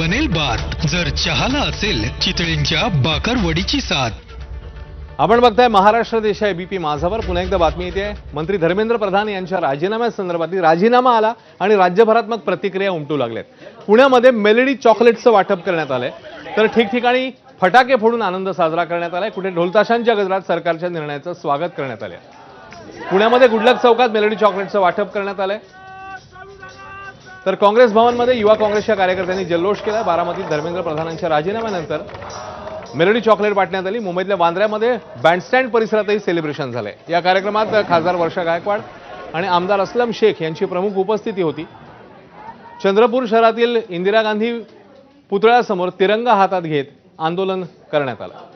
बनेल बात जर चहाला असेल चितळींच्या बाकरवडीची साथ। आपण बघताय महाराष्ट्र देश एबीपी माझावर पुन्हा एकदा बातमी येते। मंत्री धर्मेंद्र प्रधान यांच्या राजीनाम्यासंदर्भातली राजीनामा आला आणि राज्यभरात मग प्रतिक्रिया उमटू लागल्यात। पुण्यामध्ये मेलडी चॉकलेटचं वाटप करण्यात आलंय, तर ठिकठिकाणी फटाके फोडून आनंद साजरा करण्यात आलाय। कुठे ढोलताशांच्या गजरात सरकारच्या निर्णयाचं स्वागत करण्यात आलंय। पुण्यामध्ये गुडलक चौकात मेलडी चॉकलेटचं वाटप करण्यात आलंय, तर काँग्रेस भवनमध्ये युवा काँग्रेसच्या कार्यकर्त्यांनी जल्लोष केला। बारामतीत धर्मेंद्र प्रधानांच्या राजीनाम्यानंतर मेलडी चॉकलेट वाटण्यात आली। मुंबईतल्या वांद्र्यामध्ये बँडस्टँड परिसरातही सेलिब्रेशन झालंय। या कार्यक्रमात खासदार वर्षा गायकवाड आणि आमदार असलम शेख यांची प्रमुख उपस्थिती होती। चंद्रपूर शहरातील इंदिरा गांधी पुतळ्यासमोर तिरंगा हातात घेत आंदोलन करण्यात आलं।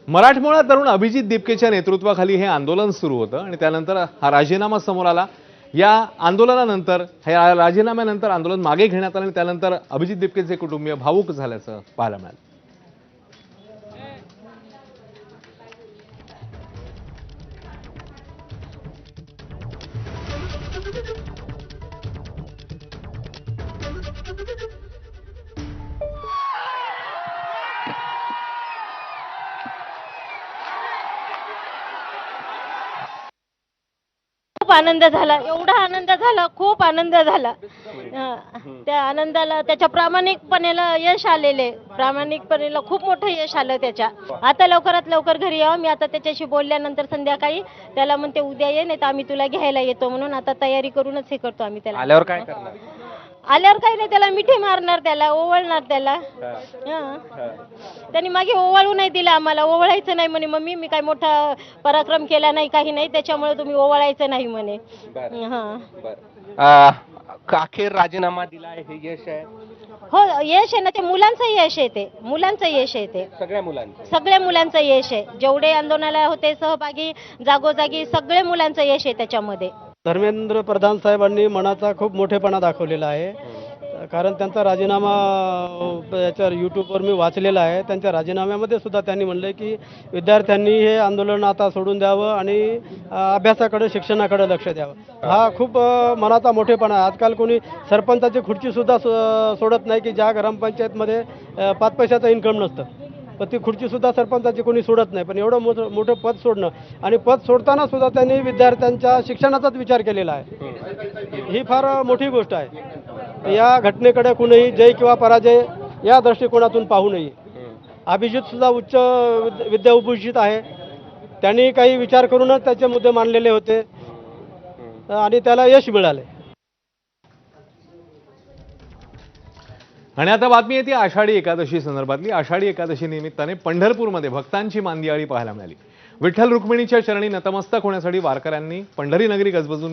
मराठमोळा तरुण अभिजित दिपकेच्या नेतृत्वाखाली हे आंदोलन सुरू होतं आणि त्यानंतर हा राजीनामा समोर आला। या आंदोलनानंतर या राजीनाम्यानंतर आंदोलन मागे घेण्यात आलं आणि त्यानंतर अभिजित दिपकेचे कुटुंबीय भावूक झाल्याचं पाहायला मिळालं। खूप आनंद झाला, एवढा आनंद झाला, खूप आनंद झाला। त्या आनंदाला त्याच्या प्रामाणिकपणेला यश आलेले, प्रामाणिकपणेला खूप मोठं यश आलं त्याच्या। आता लवकरात लवकर घरी यावं। मी आता त्याच्याशी बोलल्यानंतर संध्याकाळी त्याला म्हणते उद्या ये, नाही तर आम्ही तुला घ्यायला येतो म्हणून आता तयारी करूनच हे करतो आम्ही त्याला। आल्यावर काय करणार? आल्यावर काही नाही, त्याला मिठी मारणार, त्याला ओवाळणार त्याला। त्यांनी मागे ओवाळू नाही दिला आम्हाला, ओवाळायचं नाही म्हणे मम्मी, मी काय मोठा पराक्रम केला नाही, काही नाही, त्याच्यामुळे तुम्ही ओवाळायचं नाही म्हणे। अखेर राजीनामा दिलाय, हे यश आहे? हो यश आहे ना, ते मुलांचं यश आहे, ते मुलांचं यश आहे, ते सगळ्या मुलांचं यश आहे। जेवढे आंदोलनाला होते सहभागी जागोजागी सगळे मुलांचं यश आहे त्याच्यामध्ये। धर्मेंद्र प्रधान साहेबांनी मनाचा खूप मोठेपणा दाखवलेला आहे, कारण त्यांचा राजीनामा याच्यावर यूट्यूबवर मी वाचलेला आहे। त्यांच्या राजीनाम्यामध्ये सुद्धा त्यांनी म्हणले की विद्यार्थ्यांनी हे आंदोलन आता सोडून द्यावं आणि अभ्यासाकडे शिक्षणाकडे लक्ष द्यावं। हा खूप मनाचा मोठेपणा आहे। आजकाल कोणी सरपंचाची खुर्चीसुद्धा सोडत नाही की ज्या ग्रामपंचायतमध्ये 5 पैशाचं इन्कम नसतं, पण ती खुर्चीसुद्धा सरपंचाची कोणी सोडत नाही। पण एवढं मोठं पद सोडणं आणि पद सोडताना सुद्धा त्यांनी विद्यार्थ्यांच्या शिक्षणाचाच विचार केलेला आहे, ही फार मोठी गोष्ट आहे। या घटनेकडे कुणीही जय किंवा पराजय या दृष्टिकोनातून पाहू नये। अभिजित सुद्धा उच्च विद्याभूषित आहे, त्यांनी काही विचार करूनच त्याचे मुद्दे मांडलेले होते आणि त्याला यश मिळाले। आणि आता बातमी येते आषाढी एकादशी संदर्भातली। आषाढी एकादशी निमित्ताने पंढरपूरमध्ये भक्तांची मांदियाळी पाहायला मिळाली। विठ्ठल रुक्मिणीच्या चरणी नतमस्तक होण्यासाठी वारकऱ्यांनी पंढरी नगरी गजबजून